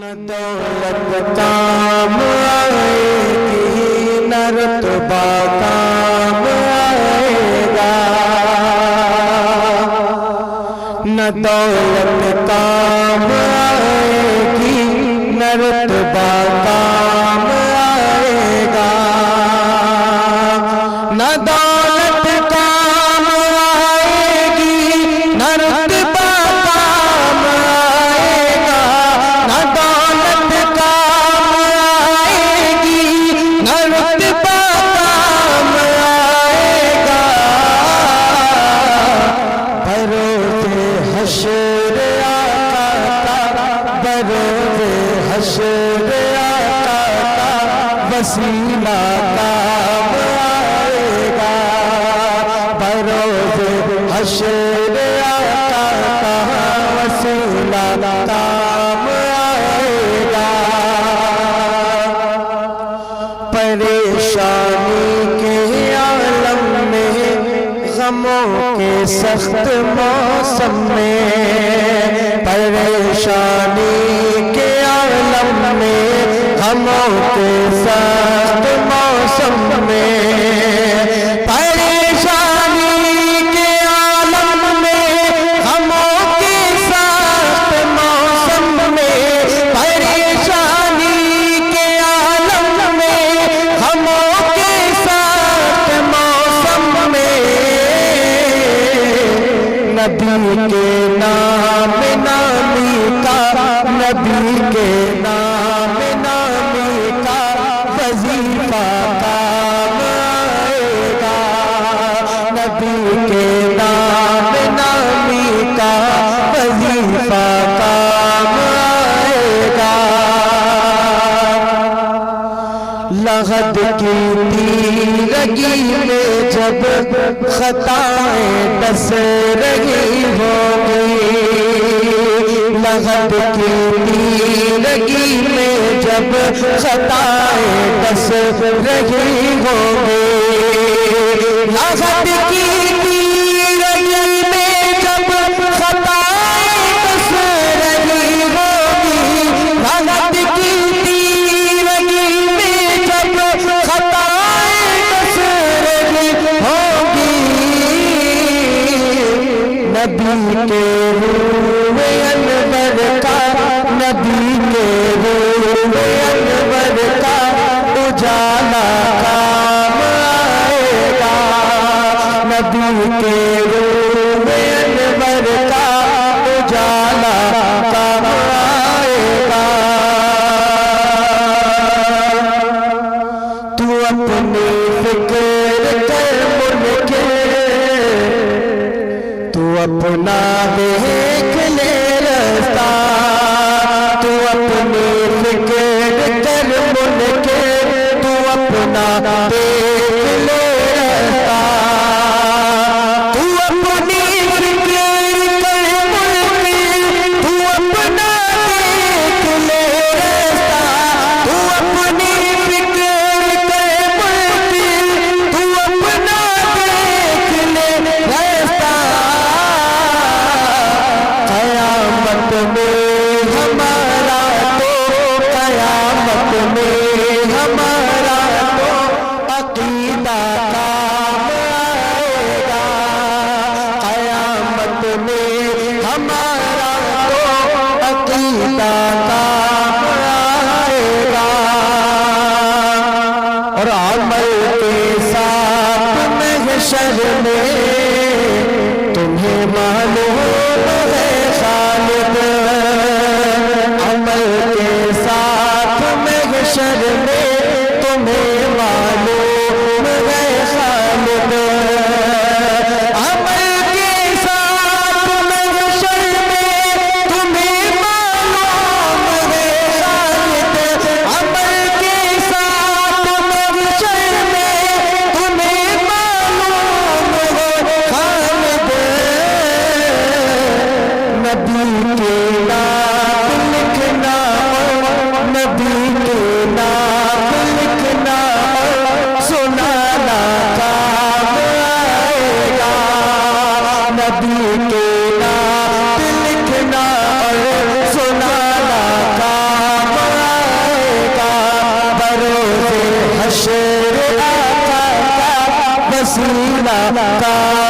دولت کام آئے گی نہ رتبہ کام آئے گا، نہ دولت کام آئے گی نہ رتبہ کام آئے گا، نہ دولت کام آئے گی نہ رتبہ کام آئے گا، نہ دولت کام آئے گی نہ رتبہ کام آئے گا، بروز حشر آقا کا، بروز حشر آقا کا وسیلہ کام آئے گا، بروز حشر آقا کا وسیلہ کام آئے گا، پریشانی کے عالم میں، غموں کے سخت موسم میں، پریشانی کے عالم میں، غموں کے سخت موسم میں، پریشانی کے عالم میں، غموں کے سخت موسم میں، پریشانی کے عالم میں، غموں کے سخت موسم میں، نبی کے نام نامی کا، نبی کے نام نامی کا وظیفہ کام آئے گا، نبی کے نام نامی کا وظیفہ کام آئے گا، لغت کی تیرگی میں جب خطائیں ڈس رہی ہوگی، لغت کی تیرگی میں جب خطائیں ڈس رہی ہوگی، لغت کی تیرگی میں جب خطائیں ڈس رہی ہوگی، لغت کی تیرگی میں جب خطائیں ڈس رہی ہوگی، نبی کے روح انور کا، نبی کے روح انور کا اجالا کام آئے گا، نبی کے روح انور کا اجالا کام آئے گا، تو اپنی فکر کر منکر، تو اپنا دیکھ لے رستہ، تو اپنی فکر کر منکر، تو اپنا دیکھ لے رستہ، تو اپنی فکر کر منکر، تو اپنا دیکھ لے رستہ، تو اپنی فکر کر منکر، تو اپنا دیکھ لے رستہ، قیامت میں ہمارا تو، قیامت میں ہمارا تو عقیدہ کام آئے گا، قیامت میں ہمارا تو عقیدہ کام آئے گا، اور عمل کے ساتھ محشر میں تمہیں معلوم ہے خالد، عمل کے ساتھ محشر میں تمہیں معلوم ہے خالد، عمل کے ساتھ محشر میں تمہیں معلوم ہے خالد، عمل کے ساتھ محشر میں تمہیں معلوم ہے خالد، نبی کے نام لکھنا، نبی کے نام لکھنا سنانا کام آئے گا، نبی کے نام لکھنا سنانا کام شیر آقا کا وسیلہ کا